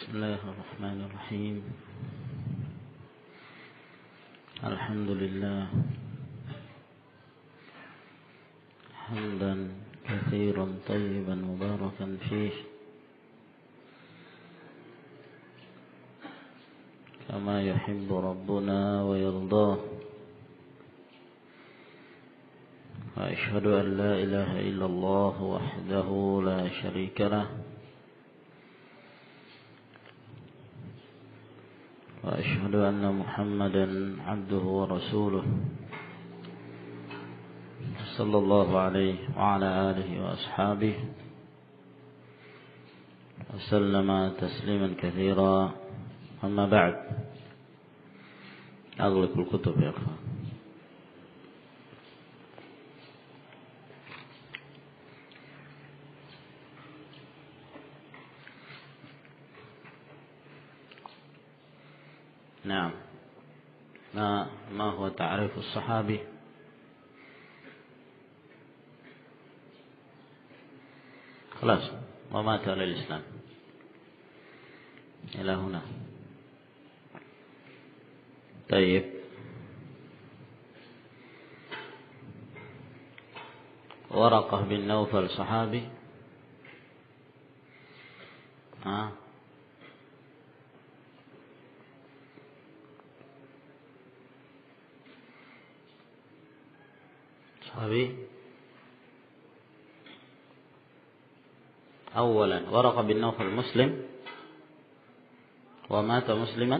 بسم الله الرحمن الرحيم. الحمد لله حمدا كثيرا طيبا مباركا فيه كما يحب ربنا ويرضاه، وأشهد أن لا إله إلا الله وحده لا شريك له، وأشهد أن محمدا عبده ورسوله صلى الله عليه وعلى آله وأصحابه وسلم تسليما كثيرا. أما بعد، أغلق الكتب يا أخوان. نعم، ما هو تعريف الصحابي؟ خلاص، ومات على الإسلام إلى هنا. طيب، ورقة بن نوفل صحابي؟ صحابي. أولا، ورقة بن نوفل مسلم ومات مسلما،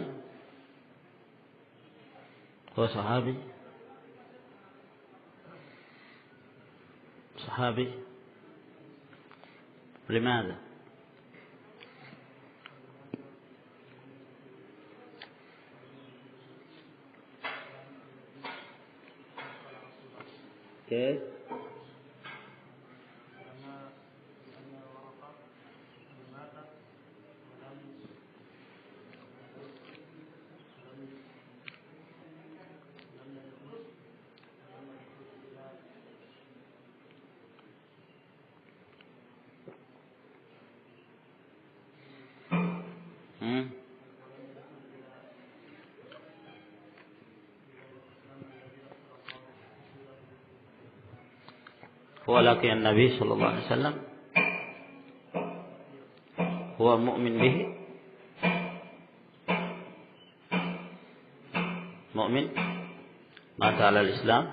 هو صحابي؟ صحابي لماذا؟ كيف؟ هو لقي النبي صلى الله عليه وسلم، هو مؤمن به، مؤمن، مات على الإسلام،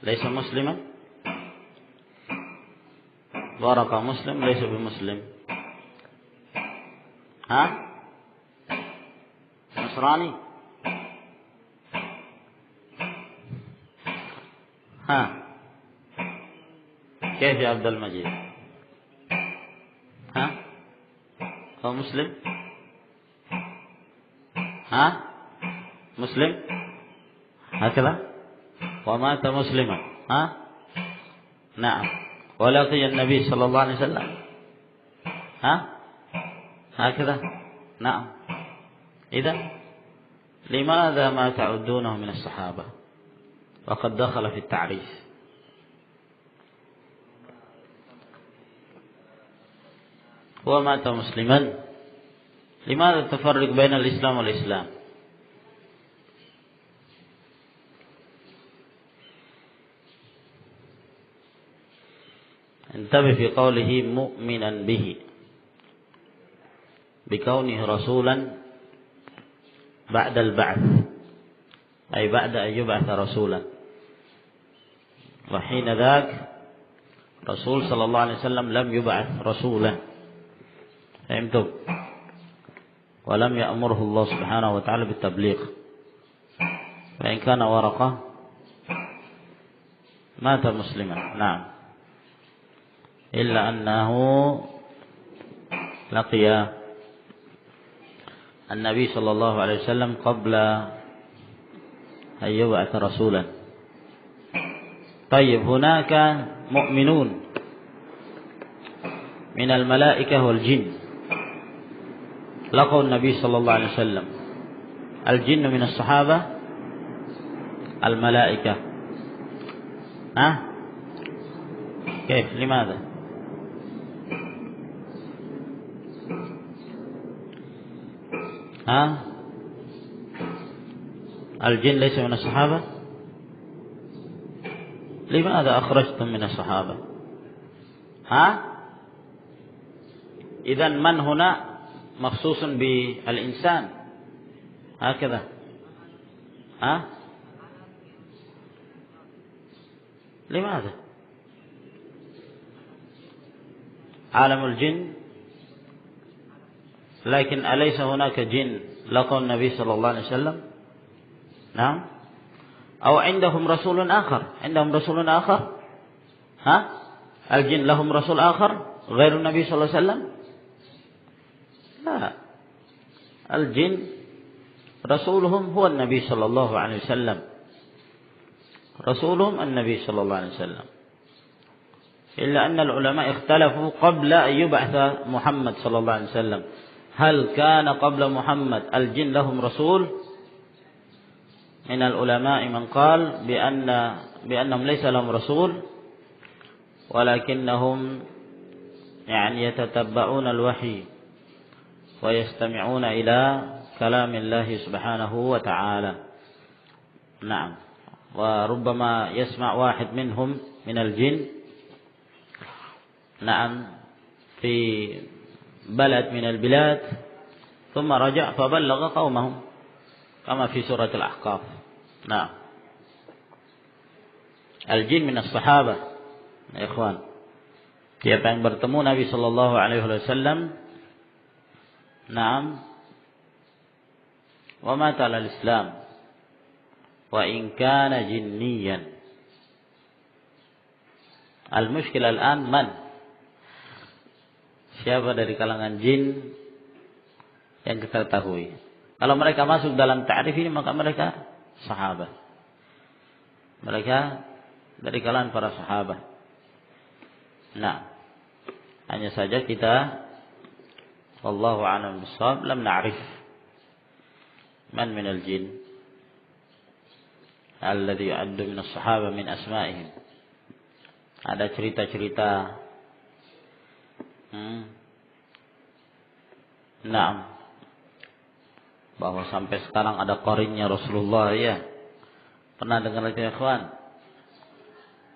ليس مسلما. ورقة مسلم ليس بمسلم. نصراني. كيف يا عبد المجيد؟ هو مسلم؟ مسلم هكذا، ومات مسلما. نعم، ولقي النبي صلى الله عليه وسلم. هكذا. نعم. إذا لماذا ما تعدونه من الصحابة وقد دخل في التعريف؟ هو مات مسلما، لماذا تفرق بين الإسلام والإسلام؟ انتبه في قوله مؤمنا به، بكونه رسولا بعد البعث، أي بعد أن يبعث رسولا، وحين ذاك رسول صلى الله عليه وسلم لم يبعث رسولا، فهمتم؟ ولم يأمره الله سبحانه وتعالى بالتبليغ. فإن كان ورقة مات مسلما، نعم، إلا أنه لقي النبي صلى الله عليه وسلم قبل أن يبعث رسولا. طيب، هناك مؤمنون من الملائكة والجن لقوا النبي صلى الله عليه وسلم، الجن من الصحابة، الملائكة. كيف؟ لماذا؟ ها؟ الجن ليس من الصحابة؟ لماذا أخرجتم من الصحابة؟ ها؟ إذن من هنا مخصوص بالإنسان هكذا؟ ها؟ لماذا؟ عالم الجن، لكن أليس هناك جن لقوا النبي صلى الله عليه وسلم؟ نعم. أو عندهم رسول آخر؟ عندهم رسول آخر؟ ها؟ الجن لهم رسول آخر غير النبي صلى الله عليه وسلم؟ لا، الجن رسولهم هو النبي صلى الله عليه وسلم، رسولهم النبي صلى الله عليه وسلم. إلا أن العلماء اختلفوا قبل أن يبعث محمد صلى الله عليه وسلم، هل كان قبل محمد الجن لهم رسول؟ من العلماء من قال بأنهم ليس لهم رسول، ولكنهم يعني يتتبعون الوحي ويستمعون إلى كلام الله سبحانه وتعالى. نعم. وربما يسمع واحد منهم من الجن نعم في بلد من البلاد ثم رجع فبلغ قومهم كما في سورة الأحقاف. نعم. الجن من الصحابة يا إخوان. Siapa yang bertemu Nabi sallallahu alaihi wasallam, na'am, wa mata al-Islam wa in kana jinniyan. Al-mushkil al-an man? Siapa dari kalangan jin yang kita ketahui? Kalau mereka masuk dalam ta'rif ini maka mereka sahabat. Mereka dari kalangan para sahabat. Nah, hanya saja kita wallahu a'lam bissawab lam na'rif man min al-jin alladhi yu'addu min as-sahaba min asma'ihim. Ada cerita-cerita Naam, bahwa sampai sekarang ada qarinnya Rasulullah, ya. Pernah dengar itu ya ikhwan?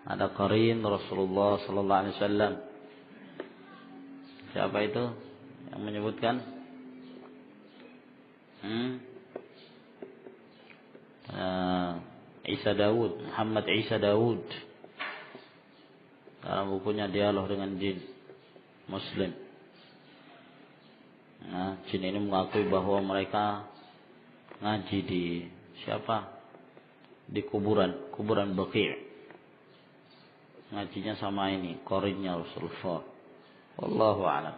Ada qarin Rasulullah sallallahu alaihi wasallam. Siapa itu yang menyebutkan? Isa Daud, Muhammad Isa Daud. Dalam bukunya Dialog dengan Jin Muslim. Nah, jin ini mengakui bahwa mereka ngaji di siapa? Di kuburan Baqi'. Ngajinya sama ini, qarinnya Rasulullah. Wallahu a'lam.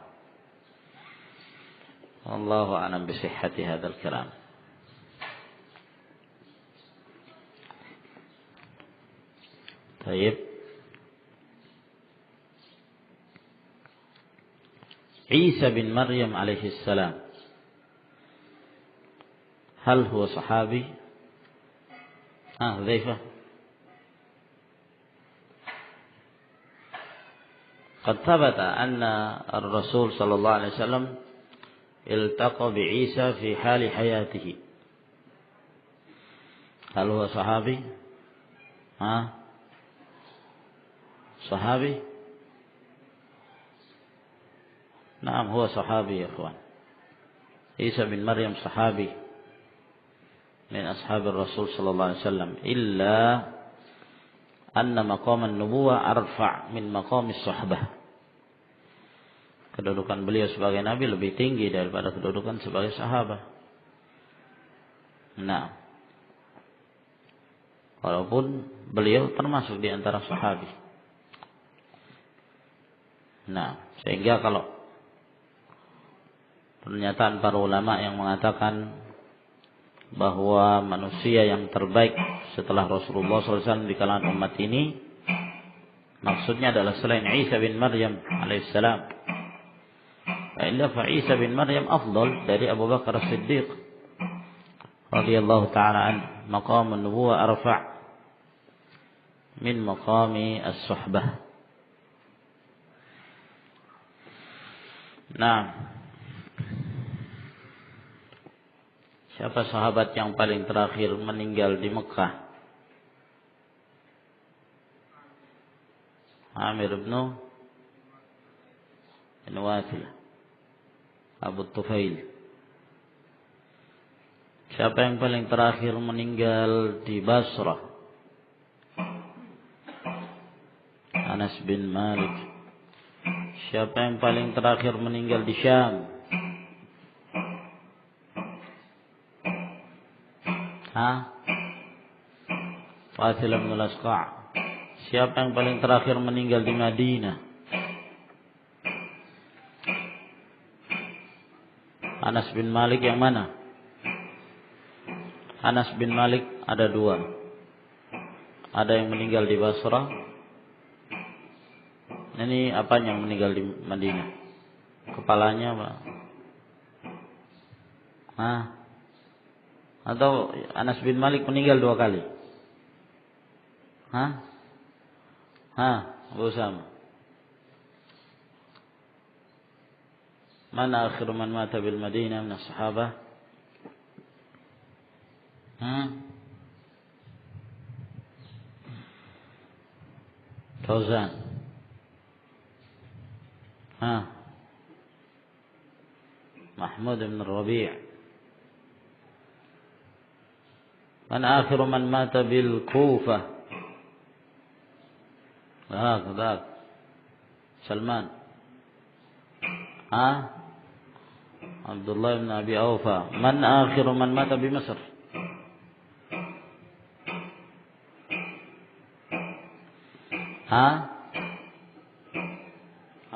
Wallahu a'lam bi sihhati hadzal kalam. Baik. Isa bin Maryam alaihi salam, hal huwa sahabi? Hudzaifah. قد ثبت أن الرسول صلى الله عليه وسلم التقى بعيسى في حال حياته. هل هو صحابي؟ صحابي؟ نعم هو صحابي يا إخوان. عيسى بن مريم صحابي من أصحاب الرسول صلى الله عليه وسلم، إلا anna maqaman nubuwah arfa' min maqamis suhbah. Kedudukan beliau sebagai nabi lebih tinggi daripada kedudukan sebagai sahabat. Nah, walaupun beliau termasuk di antara sahabi. Nah, sehingga kalau pernyataan para ulama yang mengatakan bahwa manusia yang terbaik setelah Rasulullah SAW di kalangan umat ini, maksudnya adalah selain Isa bin Maryam alaihissalam. Fa Isa bin Maryam afdal dari Abu Bakar As-Siddiq radhiyallahu ta'ala an. Maqam an-nubuwah arfa' min maqami as-suhbah. Nah, Siapa sahabat yang paling terakhir meninggal di Mekah? Amir bin Wathil, Abu Tufail. Siapa yang paling terakhir meninggal di Basrah? Anas bin Malik. Siapa yang paling terakhir meninggal di Syam? Wathil bin Asqa'. Siapa yang paling terakhir meninggal di Madinah? Anas bin Malik yang mana? Anas bin Malik ada dua. Ada yang meninggal di Basrah. Ini apanya yang meninggal di Madinah? Kepalanya apa? Atau Anas bin Malik meninggal dua kali? Abu Usama. Mana akhir man mata bil Madinah min as-sahabah? Fauzan. Mahmud bin Rabi'. Man akhir man mata bil Kufah? ذاك سلمان. عبد الله بن أبي أوفى. من آخر من مات بمصر؟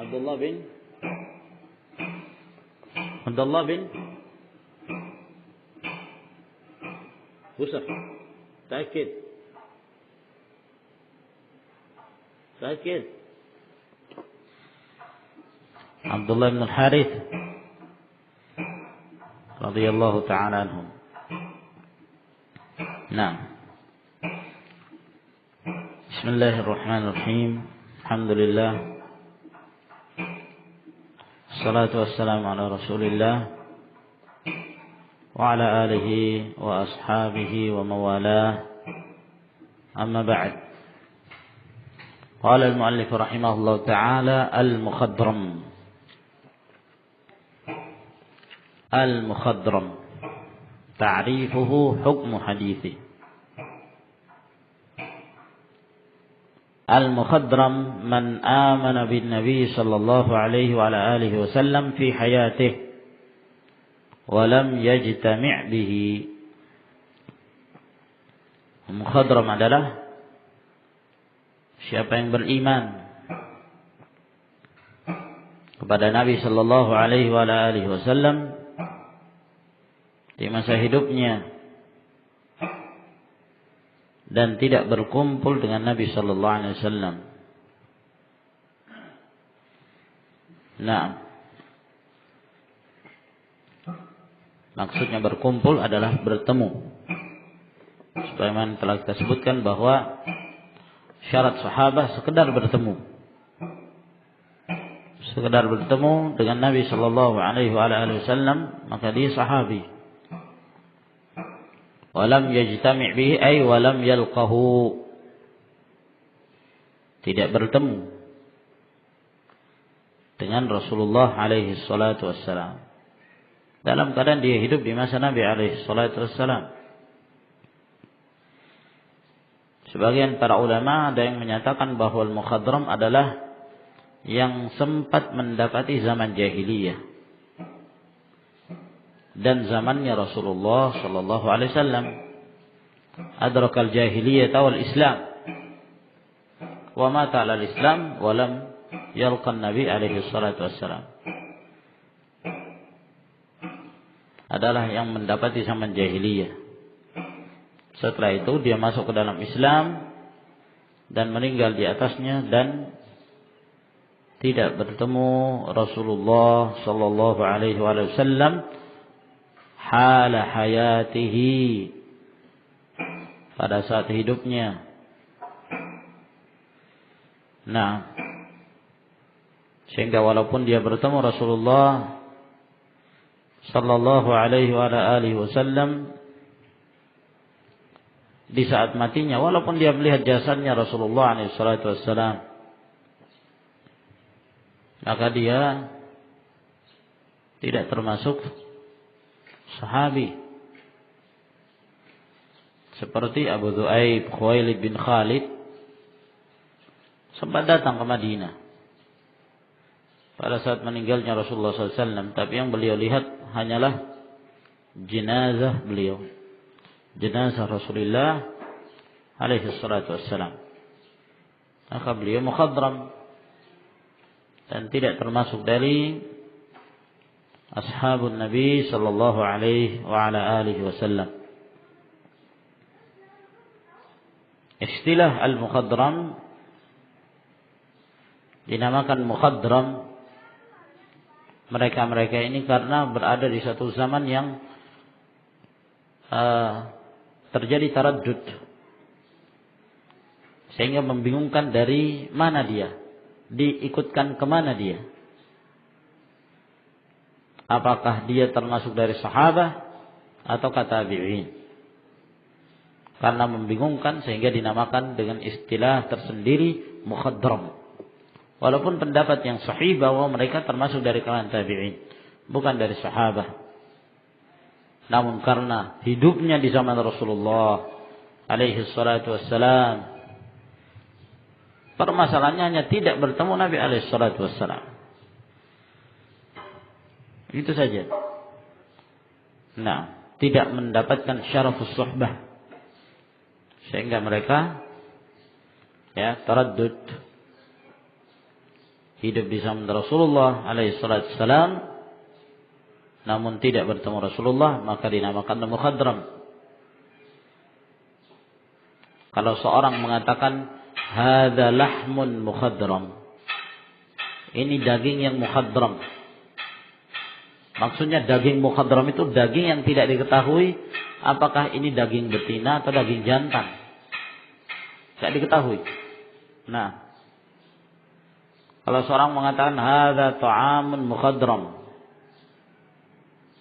عبد الله بن بسر. تأكد عبد الله بن الحارث رضي الله تعالى عنهم. نعم. بسم الله الرحمن الرحيم. الحمد لله الصلاة والسلام على رسول الله وعلى آله وأصحابه وموالاه. أما بعد. قال المؤلف رحمه الله تعالى: المخضرم تعريفه حكم حديثه. المخضرم من آمن بالنبي صلى الله عليه وعلى آله وسلم في حياته ولم يجتمع به. Mukhadram adalah siapa yang beriman kepada Nabi sallallahu alaihi wa alihi wasallam di masa hidupnya dan tidak berkumpul dengan Nabi sallallahu alaihi wasallam. Nah, maksudnya berkumpul adalah bertemu. Sebagaimana telah kita sebutkan bahwa syarat sahabat sekedar bertemu. Sekedar bertemu dengan Nabi sallallahu alaihi wasallam, maka dia sahabi. Walam yajtami' bihi ay walam yalqahu. Tidak bertemu dengan Rasulullah alaihi salatu wassalam. Dalam keadaan dia hidup di masa Nabi alaihi salatu wassalam. Sebagian para ulama ada yang menyatakan bahwa al-mukhadram adalah yang sempat mendapati zaman jahiliyah dan zamannya Rasulullah sallallahu alaihi wasallam. Adrakal jahiliyah wal Islam wa mata ala al-Islam wa lam yalqa an-nabi alaihi salatu wassalam. Adalah yang mendapati zaman jahiliyah. Setelah itu dia masuk ke dalam Islam dan meninggal di atasnya dan tidak bertemu Rasulullah sallallahu alaihi wasallam hala hayatihi, pada saat hidupnya. Nah, sehingga walaupun dia bertemu Rasulullah sallallahu alaihi wa alihi wasallam di saat matinya, walaupun dia melihat jasadnya Rasulullah alaihi salatu wassalam, maka dia tidak termasuk sahabi. Seperti Abu Dhu'aib Khuwailid bin Khalid sempat datang ke Madinah pada saat meninggalnya Rasulullah SAW, tapi yang beliau lihat hanyalah jenazah beliau, jenazah Rasulullah alaihi salatu wassalam. Maka beliau mukhadram dan tidak termasuk dari ashabun Nabi sallallahu alaihi wa ala alihi wasallam. Istilah al-mukhadram dinamakan mukhadram mereka-mereka ini karena berada di satu zaman yang terjadi taraddud, sehingga membingungkan dari mana dia, diikutkan kemana dia. Apakah dia termasuk dari sahabat atau tabi'in? Karena membingungkan sehingga dinamakan dengan istilah tersendiri mukhadram. Walaupun pendapat yang sahih bahwa mereka termasuk dari kalangan tabi'in, bukan dari sahabat. Namun karena hidupnya di zaman Rasulullah alaihi salatu wassalam, permasalahannya hanya tidak bertemu Nabi alaihi salatu wassalam. Itu saja. Nah, tidak mendapatkan syarafus suhbah, sehingga mereka taraddud. Hidup di zaman Rasulullah alaihi salatu wassalam namun tidak bertemu Rasulullah, maka dinamakan mukhadram. Kalau seorang mengatakan hadza lahmun mukhadram, ini daging yang mukhadram, maksudnya daging mukhadram itu daging yang tidak diketahui apakah ini daging betina atau daging jantan. Tidak diketahui. Nah, kalau seorang mengatakan hadza ta'amun mukhadram,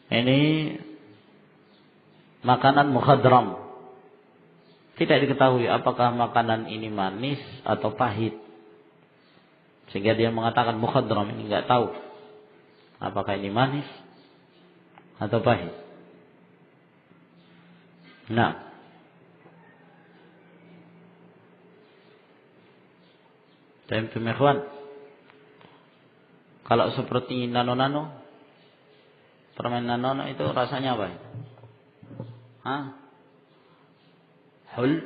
ini makanan mukhadram, tidak diketahui apakah makanan ini manis atau pahit, sehingga dia mengatakan mukhadram. Ini enggak tahu apakah ini manis atau pahit. Nah, teman-teman, kalau seperti nano-nano, permen nano itu rasanya apa? Hul?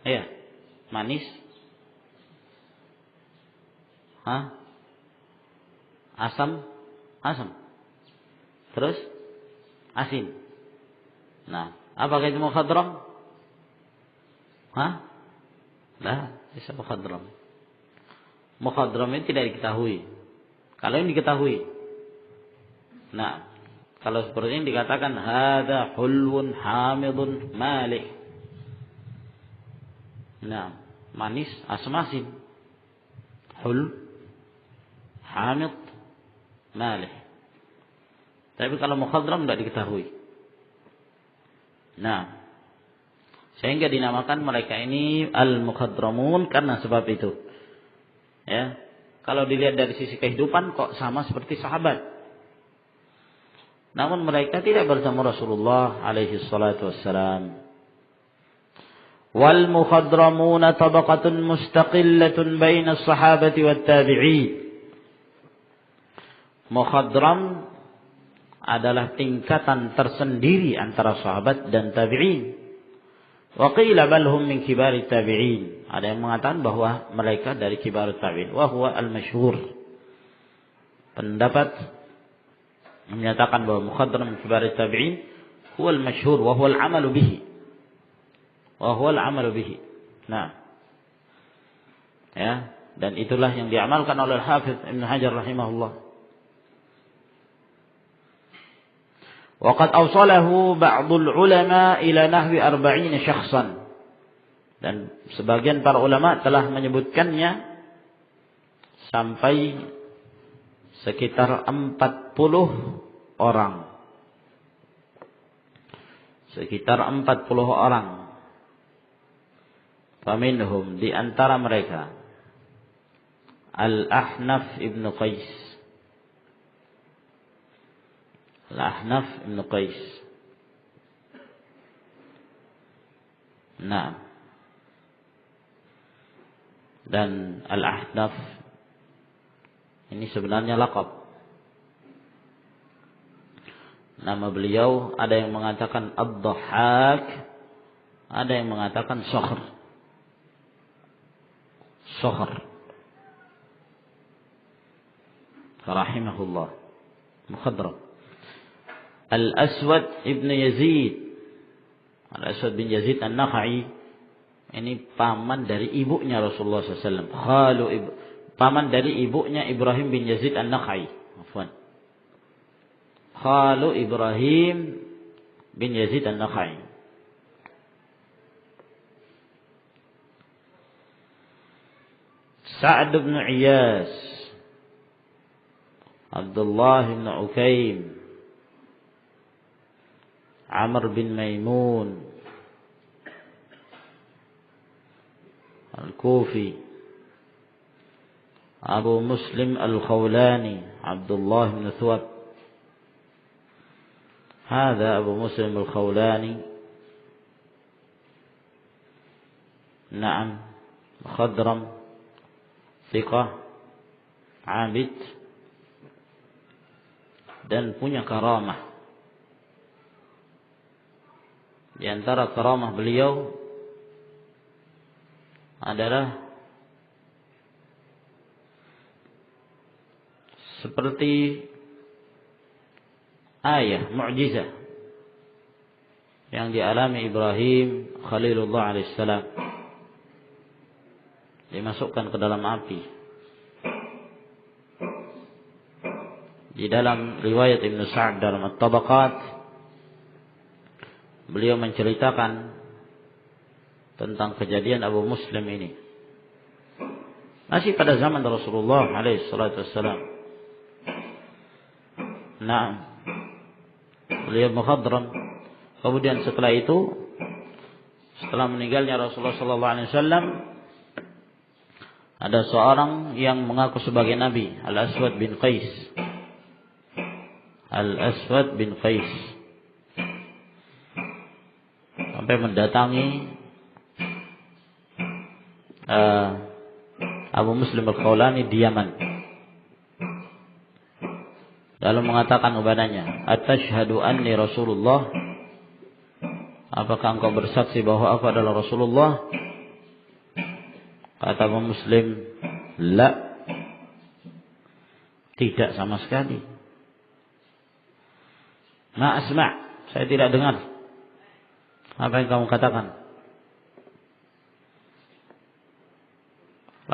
Iya. Manis? Asam? Asam. Terus? Asin. Nah, apakah itu mukhadram? Lah, bisa mukhadram. Mukhadram ini tidak diketahui. Kalau ini diketahui, nah, kalau seperti ini dikatakan hadza hulwun hamidun malih. Nah, manis, asam asin. Hul, hamid, malih. Tapi kalau mukhadram tidak diketahui. Nah, sehingga dinamakan mereka ini al-mukhadramun karena sebab itu. Ya, kalau dilihat dari sisi kehidupan kok sama seperti sahabat. Namun mereka tidak bersama Rasulullah alaihi salatu wassalam. Wal mukhadramuna tabaqatun mustaqillatun baina as-sahabati wat tabi'in. Mukhadram adalah tingkatan tersendiri antara sahabat dan tabi'in. Wa qila bal hum min kibari tabi'in. Ada yang mengatakan bahwa mereka dari kibar tabi'in. Wa huwa al-masyhur. Pendapat menyatakan bahwa mukhadram min kibar tabi'in huwa al-masyhur wa huwa al-amalu bihi. Wa huwa al-amalu bihi. Nah. Ya, dan itulah yang diamalkan oleh Al-Hafidz Ibnu Hajar rahimahullah. Wa qad awsalahu ba'dul ulama ila nahwi 40 syakhsan. Dan sebagian para ulama telah menyebutkannya sampai sekitar 40 orang. sekitar 40 orang. Faminhum, di antara mereka Al-Ahnaf ibn Qais. Al-Ahnaf ibn Qais. Nah. Dan Al-Ahnaf ini sebenarnya laqab. Nama beliau ada yang mengatakan Ad-Dhahhak, ada yang mengatakan Sakhr. Sakhr. Rahimahullah. Mukhadram. Al-Aswad ibn Yazid. Al-Aswad bin Yazid An-Nakha'i. Ini paman dari ibunya Rasulullah SAW. Paman dari ibunya Ibrahim bin Yazid An-Nakha'i. Afwan. Khalu Ibrahim bin Yazid An-Nakha'i. Sa'ad bin Iyas, Abdullah bin Ukaim, Amr bin Maimun Al-Kufi, Abu Muslim Al-Khawlani, Abdullah bin Thawb. هذا أبو مسلم الخولاني. نعم. خضرم ثقة عابد dan punya karamah. Di antara karamah beliau adalah seperti ayah, mukjizah yang dialami Ibrahim Khalilullah alaihissalam, dimasukkan ke dalam api. Di dalam riwayat Ibn Sa'd dalam At-Tabaqat, beliau menceritakan tentang kejadian Abu Muslim ini. Masih pada zaman Rasulullah alaihissalam. Nah, beliau mukhadram. Kemudian setelah itu, setelah meninggalnya Rasulullah SAW, ada seorang yang mengaku sebagai Nabi, Al-Aswad bin Qais. Al-Aswad bin Qais sampai mendatangi Abu Muslim Al-Khawlani di Yaman. Lalu mengatakan kepadanya, "Atashhadu anni Rasulullah?" Apakah engkau bersaksi bahwa aku adalah Rasulullah? Kata Abu Muslim, "La." Tidak sama sekali. "Ma asma'." Saya tidak dengar. Apa yang kamu katakan?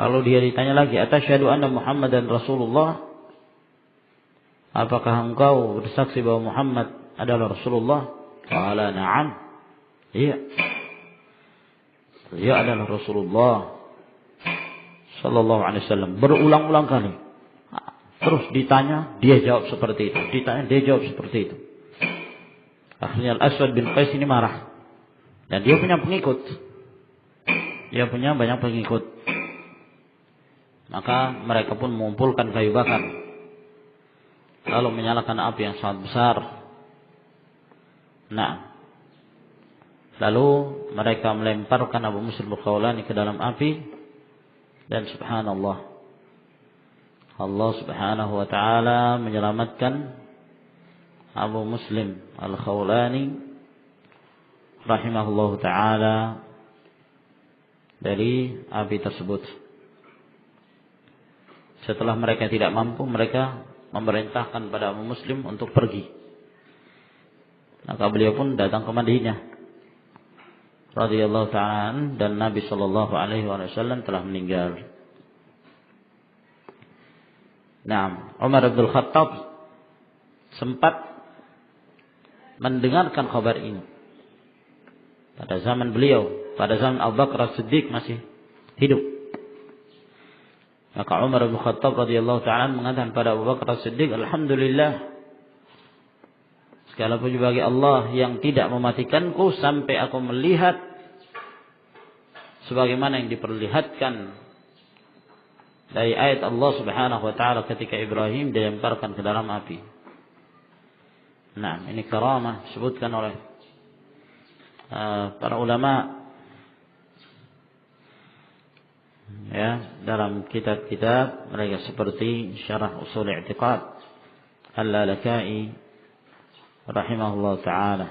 Lalu dia ditanya lagi, "Atashhadu anna Muhammadan Rasulullah?" Apakah engkau bersaksi bahwa Muhammad adalah Rasulullah? Qala na'am. Iya. Dia adalah Rasulullah sallallahu alaihi wasallam. Berulang-ulang kali. Terus ditanya, dia jawab seperti itu. Ditanya, dia jawab seperti itu. Akhirnya Al-Aswad bin Qais ini marah. Dan dia punya pengikut. Dia punya banyak pengikut. Maka mereka pun mengumpulkan kayu bakar. Lalu menyalakan api yang sangat besar. Nah, lalu mereka melemparkan Abu Muslim Al-Khawlani ke dalam api. Dan subhanallah, Allah subhanahu wa ta'ala menyelamatkan Abu Muslim Al-Khawlani rahimahullah ta'ala dari api tersebut. Setelah mereka tidak mampu, mereka memerintahkan pada Abu Muslim untuk pergi. Maka beliau pun datang ke Madinah radhiyallahu ta'ala, dan Nabi sallallahu alaihi wasallam telah meninggal. Nah, Umar bin Khattab sempat mendengarkan kabar ini pada zaman beliau, pada zaman Abu Bakar As-Siddiq masih hidup. Maka Umar bin Khattab radhiyallahu ta'ala mengatakan pada Abu Bakar As-Siddiq, "Alhamdulillah, Segala puji bagi Allah yang tidak mematikanku sampai aku melihat sebagaimana yang diperlihatkan dari ayat Allah Subhanahu wa taala ketika Ibrahim dilemparkan ke dalam api. Nah, ini karamah disebutkan oleh para ulama ya dalam kitab-kitab mereka seperti Syarah Ushul I'tiqad Al-Lalaka'i rahimahullah taala.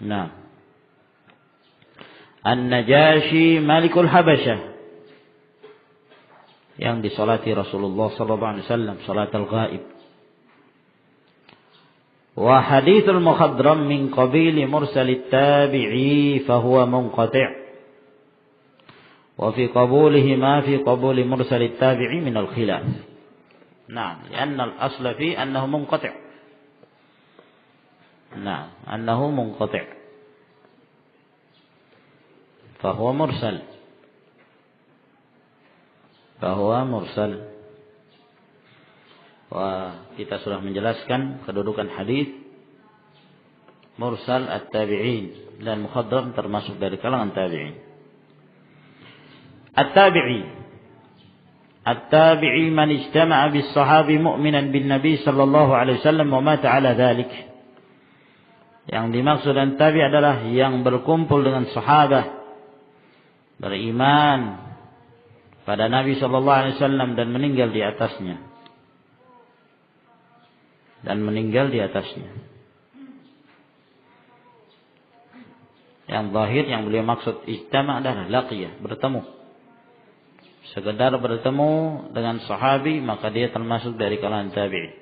Nah, An-Najashi Malikul Habasyah yang disolati Rasulullah sallallahu alaihi wasallam salat al-ghaib. Wa hadithul mukhadram min qabili mursalit tabi'i fahuwa munqati'. Wa fi qabulihi ma fi qabuli mursalit tabi'i min al-khilaf. Na'am, lianna al-asla fi annahu munqati'. Na'am, annahu munqati'. Fahuwa mursal. Fahuwa mursal. Wah, kita sudah menjelaskan kedudukan hadis mursal at-tabi'in dan mukhadram termasuk dari kalangan tabi'in. At-tabi'i man ijtama'a bis sahabi mu'minan bin Nabi sallallahu alaihi wasallam wa mata 'ala dzalik. Yang dimaksud dengan tabi' adalah yang berkumpul dengan sahabat beriman pada Nabi sallallahu alaihi wasallam dan meninggal di atasnya. Yang zahir yang beliau maksud ijtama' adalah laqiyah, bertemu. Sekedar bertemu dengan sahabi maka dia termasuk dari kalangan tabi'in.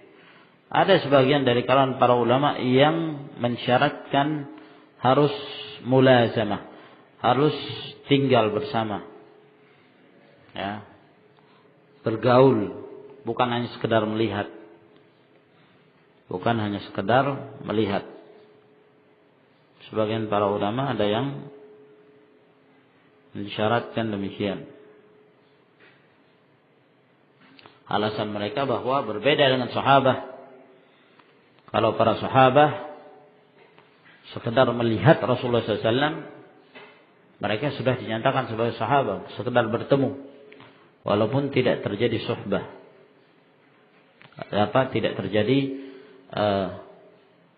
Ada sebagian dari kalangan para ulama yang mensyaratkan harus mulazamah, harus tinggal bersama. Ya. Bergaul, bukan hanya sekedar melihat. Bukan hanya sekedar melihat. Sebagian para ulama ada yang mensyaratkan demikian. Alasan mereka bahwa berbeda dengan sahabat. Kalau para sahabat sekedar melihat Rasulullah SAW, mereka sudah dinyatakan sebagai sahabat, sekedar bertemu, walaupun tidak terjadi suhbah. Tidak terjadi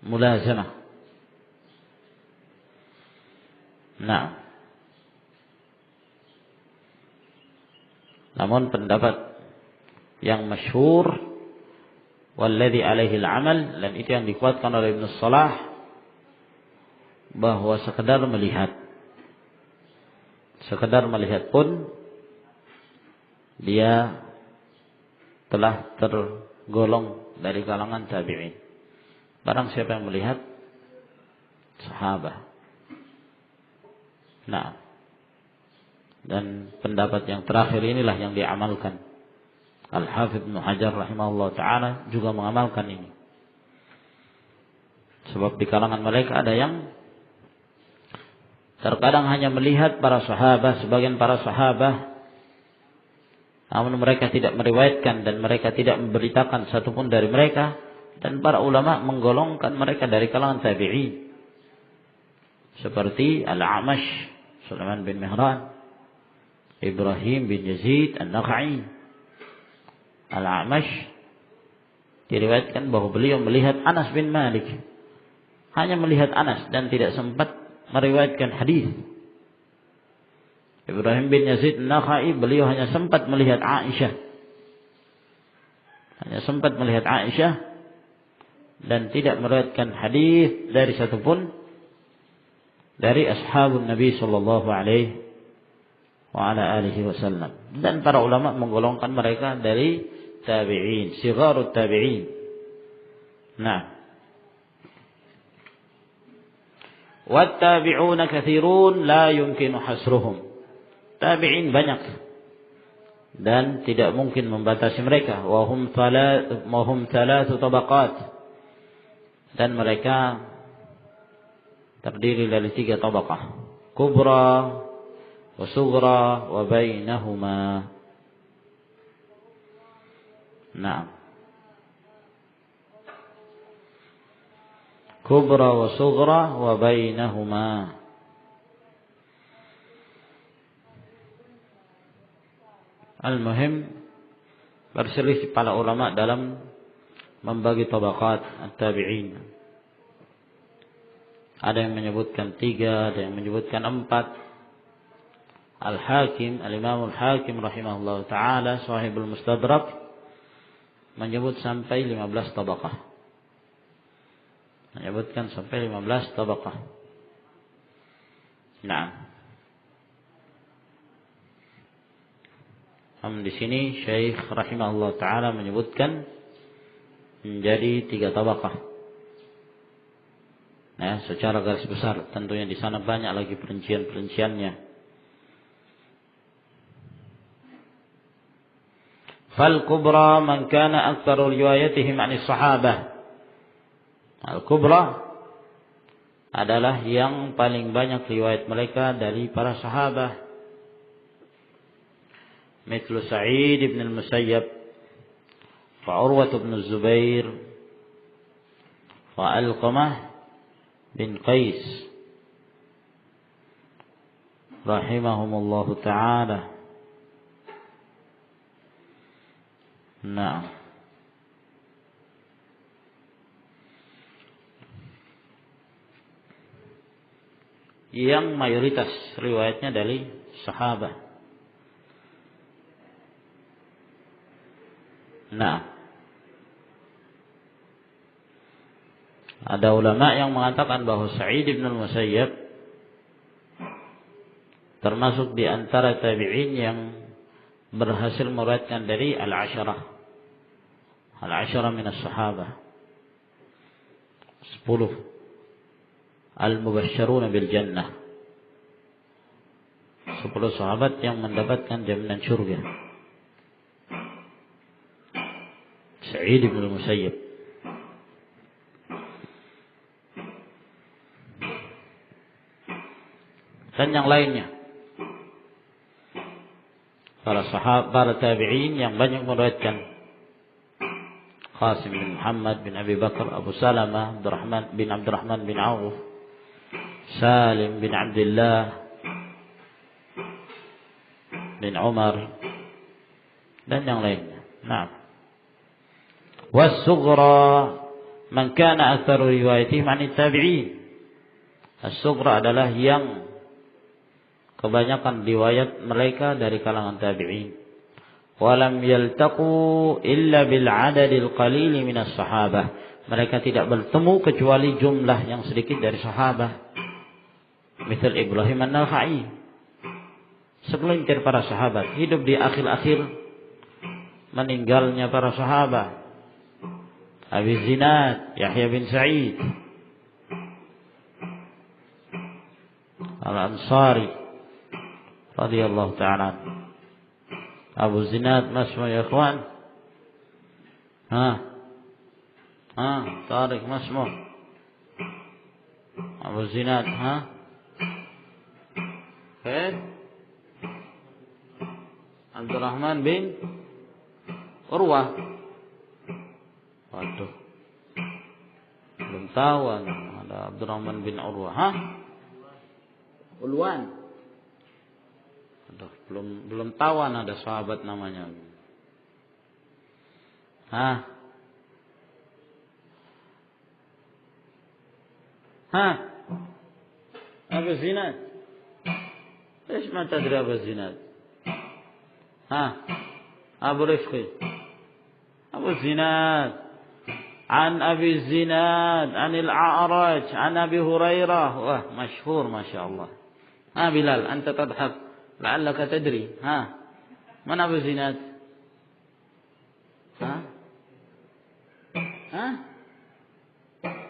mulazamah. Nah, namun pendapat yang masyhur walladzi alaihi al-amal, dan itu yang dikuatkan oleh Ibnu Shalah, bahwa sekedar melihat pun dia telah tergolong dari kalangan tabi'in. Barang siapa yang melihat sahabat. Nah, dan pendapat yang terakhir inilah yang diamalkan. Al-Hafidz Ibnu Hajar rahimahullah ta'ala juga mengamalkan ini. Sebab di kalangan mereka ada yang terkadang hanya melihat para sahabat, sebagian para sahabat, namun mereka tidak meriwayatkan dan mereka tidak memberitakan satupun dari mereka. Dan para ulama menggolongkan mereka dari kalangan tabi'in. Seperti Al-A'mash, Sulaiman bin Mihran, Ibrahim bin Yazid An-Nakha'i. Al-A'mash diriwayatkan bahwa beliau melihat Anas bin Malik. Hanya melihat Anas dan tidak sempat meriwayatkan hadis. Ibrahim bin Yazid An-Nakha'i, beliau hanya sempat melihat Aisyah. Dan tidak meriwayatkan hadis dari satupun dari ashabun Nabi sallallahu alaihi wa ala alihi wasallam. Dan para ulama menggolongkan mereka dari tabi'in, sigharut tabi'in. Nah, wat tabi'una katsirun la yumkinu hasruhum. Tabi'in banyak dan tidak mungkin membatasi mereka. Wa hum thalathu tabaqat. Dan mereka terdiri dari 3 tabaqah, kubra wa sughra wa bainahuma. Nah, kubra wa sughra wa bainahuma. Al-muhim, berselisih para ulama dalam membagi tabaqat at-tabi'in. Ada yang menyebutkan 3, ada yang menyebutkan 4. Al-Hakim, Al-Imam Al-Hakim rahimahullah ta'ala, sahibul Mustadrak, menyebut sampai 15 tabaqah. Menyebutkan sampai 15 tabaqah. Nah, di sini Syekh rahimahullah ta'ala menyebutkan menjadi 3 tabaqah. Nah, secara garis besar, tentunya di sana banyak lagi perincian-perinciannya. Fal kubra man kana aktsaru riwayatihim 'anis sahabah. Al kubra adalah yang paling banyak riwayat mereka dari para sahabat. مثل سعيد بن المسيب وعروة بن الزبير وعلقمة بن قيس رحمهم الله تعالى. نعم. Yang mayoritas riwayatnya dari sahabat. Nah, ada ulama yang mengatakan bahwa Sa'id bin al-Musayyab termasuk di antara tabi'in yang berhasil meriwayatkan dari al-'asharah min as-sahabah, 10 al-mubashsharuna bil jannah, 10 sahabat yang mendapatkan jaminan surga. Sa'id bin al-Musayyib. Dan yang lainnya, para sahabat, para tabi'in yang banyak meriwayatkan. Qasim bin Muhammad bin Abi Bakar, Abu Salamah Abdurrahman bin Auf, Salim bin Abdullah bin Umar, dan yang lainnya. Nah, was-sughra man kana aktsaru riwayatihim 'anit tabi'in. As-sughra adalah yang kebanyakan riwayat mereka dari kalangan tabi'in. Wa lam yaltaqu illa bil 'adadil qalil minas sahabah. Mereka tidak bertemu kecuali jumlah yang sedikit dari sahabat. Misal Ibrahim an-Nakha'i, segelintir para sahabat hidup di akhir-akhir meninggalnya para sahabat. Abi Zinad, Yahya bin Sa'id Al-Ansari radhiyallahu ta'ala. Abu Zinad masmu ya ikhwan? Tariq masmu. Abu Zinad, Abdurrahman bin Urwah. Waduh, belum tahu ada Abdurrahman bin Urwah. Ulwan. Aduh, belum tahu ada sahabat namanya. Abu Zinad. Eesh ma tadri Abu Zinad? Abu Rifqi. Abu Zinad. عن أبي الزناد عن الأعرج عن أبي هريرة. wah مشهور ما شاء الله. بلال أنت تضحك لعلك تدري. من أبو الزناد؟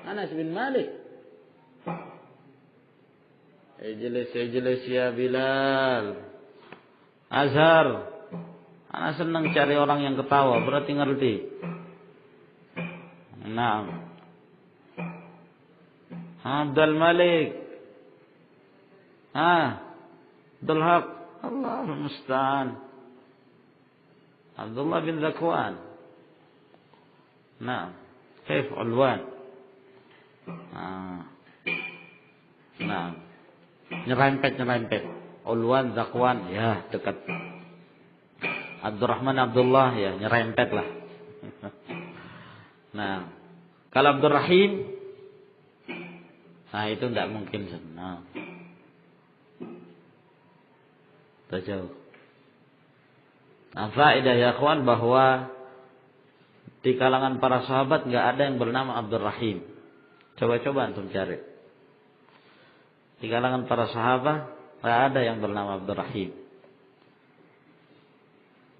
أنس بن مالك. اجلس ya Bilal. Azhar. Ana senang cari orang yang ketawa, berarti ngerti. Naam. Abdul Malik. Abdul Haq. Allahul musta'an. Abdullah bin Zakwan. Naam. Kaif Ulwan? Nah, nyerempet. Ulwan, Zakwan, ya dekat. Abdurrahman, Abdullah, ya nyerempet lah. Nah, kalau Abdurrahim, nah itu tidak mungkin. Nah, jauh. Nah, faedah ya kawan bahwa di kalangan para sahabat nggak ada yang bernama Abdurrahim. Coba antum cari. Di kalangan para sahabat nggak ada yang bernama Abdurrahim.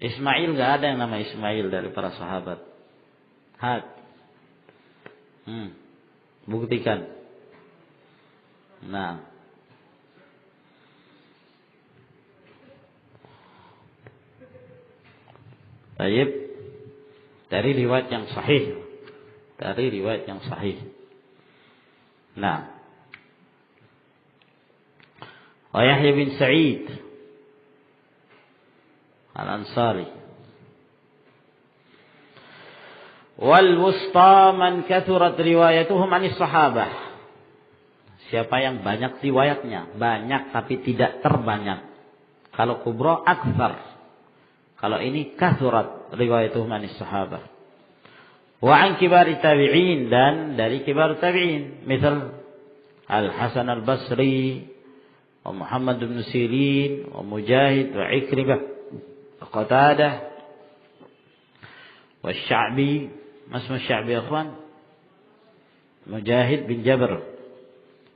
Ismail nggak ada yang nama Ismail dari para sahabat. Buktikan. Nah, baik. Dari riwayat yang sahih. Nah, Yahya bin Sa'id Al-Ansari. Wal wusta man kathurat riwayatuhum anis sahabah. Siapa yang banyak riwayatnya, banyak tapi tidak terbanyak. Kalau kubra aktsar. Kalau ini kathurat riwayatuhum anis sahabah. Wa an kibar tabi'in, dan dari kibar tabi'in, misal Al-Hasan Al-Basri, wa Muhammad bin Sirin, wa Mujahid, wa Ikrimah, wa Qatadah, wa Sya'bi. Masmu Sya'bi ya ikhwan? Mujahid bin Jabr,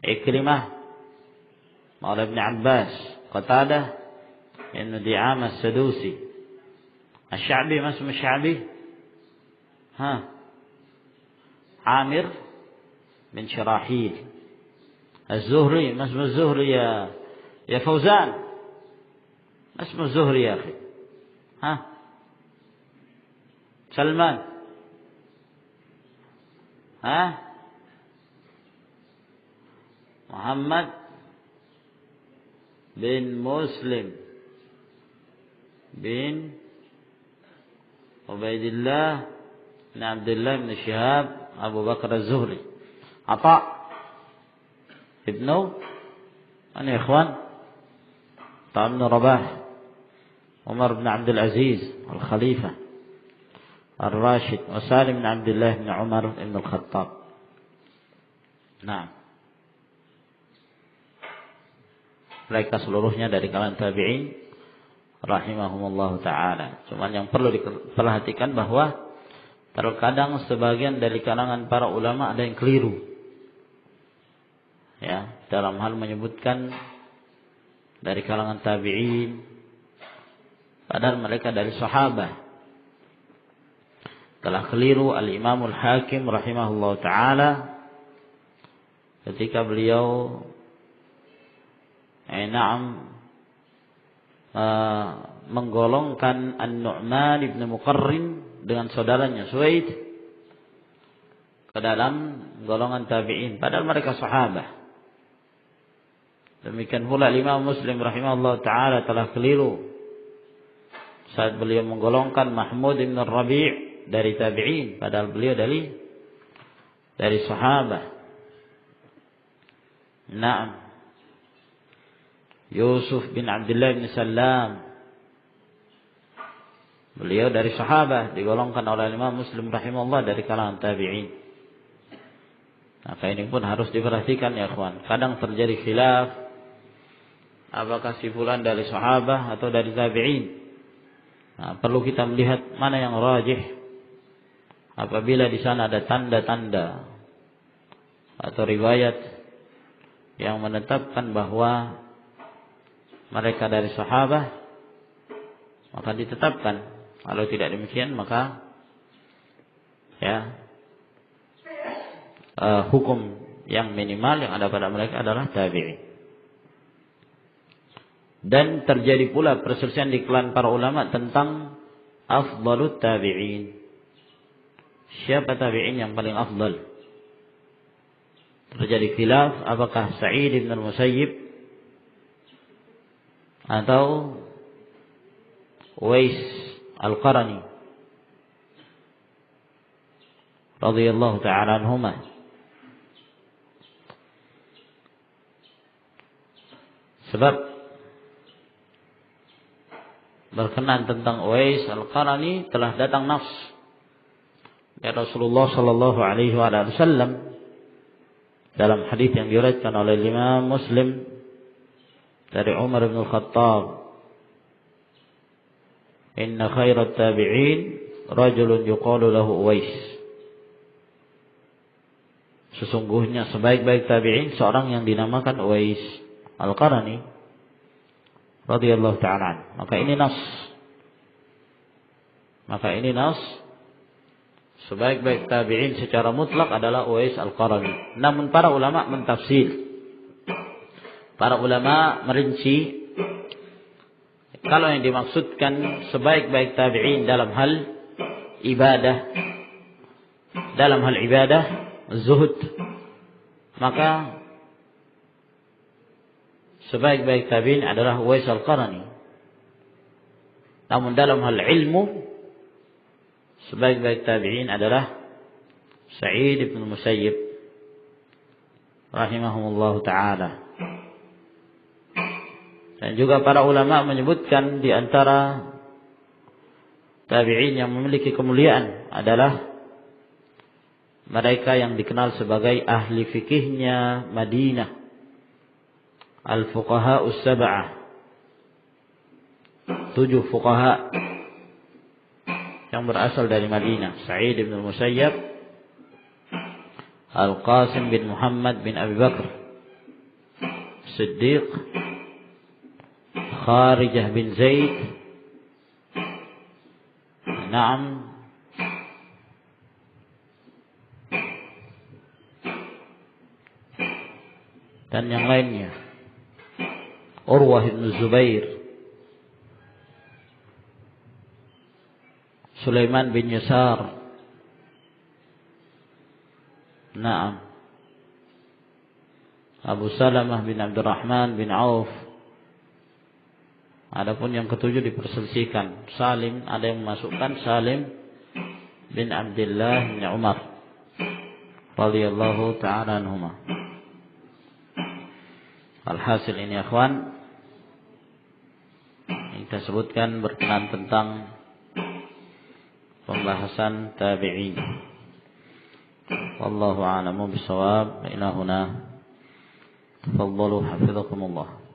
Ikrimah, Maula bin Abbas, Qatadah, Ibn Di'am As-Sadusi. Asy-Sya'bi, masmu Sya'bi? Amir bin Syarahil. Az-Zuhri, masmu Az-Zuhri ya Fauzan. Masmu Az-Zuhri ya akhi. Salman. Muhammad bin Muslim bin Ubaidillah bin Abdullah bin Syihab Abu Bakar Az-Zuhri. Ata ibnu ani ikhwan Ta'am bin Rabah, Umar bin Abdul Aziz Al-Khalifah Ar-Rashid, wa Salim bin Abdullah bin Umar bin Al-Khattab. Nah, mereka seluruhnya dari kalangan tabi'in rahimahumullah ta'ala. Cuman yang perlu diperhatikan bahwa terkadang sebagian dari kalangan para ulama ada yang keliru, ya, dalam hal menyebutkan dari kalangan tabi'in padahal mereka dari sahabat. Telah keliru Al-Imamul Hakim rahimahullah ta'ala ketika beliau menggolongkan An-Nu'man ibn Muqarrin dengan saudaranya Suwaid ke dalam golongan tabi'in padahal mereka sahabat. Demikian pula Imam Muslim rahimahullah ta'ala telah keliru saat beliau menggolongkan Mahmud ibn Rabi' dari tabi'in padahal beliau dari sahabat. Naam. Yusuf bin Abdullah bin Salam, beliau dari sahabat, digolongkan oleh Imam Muslim rahimahullah dari kalangan tabi'in. Maka ini pun harus diperhatikan ya ikhwan. Kadang terjadi khilaf apakah si fulan dari sahabat atau dari tabi'in. Nah, perlu kita melihat mana yang rajih. Apabila di sana ada tanda-tanda atau riwayat yang menetapkan bahwa mereka dari sahabat, maka ditetapkan. Kalau tidak demikian, maka ya hukum yang minimal yang ada pada mereka adalah tabi'in. Dan terjadi pula perselisihan di kalangan para ulama tentang afdalut tabi'in. Siapa tabi'in yang paling afdal? Terjadi khilaf apakah Sa'id bin Al-Musayyib atau Uwais Al-Qarani radhiyallahu ta'ala anhumah. Sebab berkenan tentang Uwais Al-Qarani telah datang nafs dari Rasulullah sallallahu alaihi wasallam dalam hadis yang diriwayatkan oleh Imam Muslim dari Umar bin Khattab, inna khairat tabi'in rajulun yuqalu lahu Uwais. Sesungguhnya sebaik-baik tabi'in seorang yang dinamakan Uwais Al-Qarani radhiyallahu ta'ala. Maka ini nas sebaik-baik tabi'in secara mutlak adalah Uwais Al-Qarani. Namun para ulama mentafsir. Para ulama merinci kalau yang dimaksudkan sebaik-baik tabi'in dalam hal ibadah, zuhud, maka sebaik-baik tabi'in adalah Uwais Al-Qarani. Namun dalam hal ilmu, sebaik-baik tabi'in adalah Sa'id bin Musayyib rahimahumullah ta'ala. Dan juga para ulama menyebutkan di antara tabi'in yang memiliki kemuliaan adalah mereka yang dikenal sebagai ahli fikihnya Madinah, al-fuqaha us-sab'ah, 7 fuqaha yang berasal dari Madinah: Sa'id bin Musayyab, Al-Qasim bin Muhammad bin Abi Bakr Siddiq, Kharijah bin Zaid, dan yang lainnya, Urwah bin Zubair, Sulaiman bin Yasar, Abu Salamah bin Abdurrahman bin Auf. Adapun yang ketujuh diperselisihkan. Salim, ada yang memasukkan Salim bin Abdullah bin Umar radhiyallahu ta'ala anhuma. Alhasil ini akhwan, kita sebutkan berkenaan tentang pembahasan tabi'in. Wallahu a'lamu bishawab. Ila huna. Tafadhalu hafizakumullah.